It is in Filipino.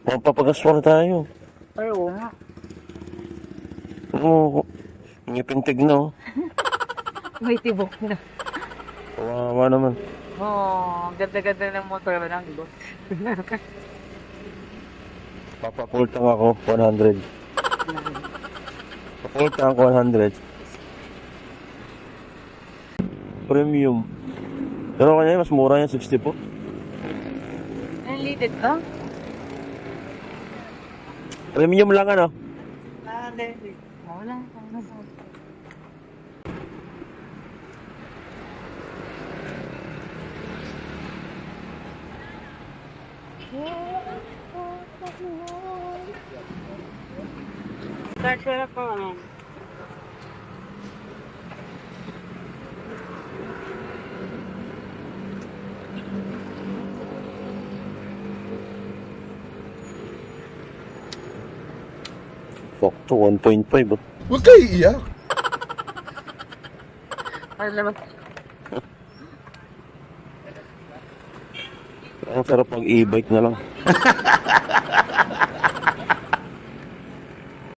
Mapapagaswang tayo. Ay, oo nga. Oo. Ngipintig na, oh. May tibok na. Kawawa naman. Oo, ganda-ganda ng motor ng boss. Papapultang ako, 100. Papultang ako, 100. Premium. Pero kanya mas mura yan, 60 po. Unleaded ka? Premium lang ano? Hindi. Wala. Start ko ano. Sakto, 1.5. Huwag kayo iiyak. Ano naman? Ang sarap pag e-bike na lang.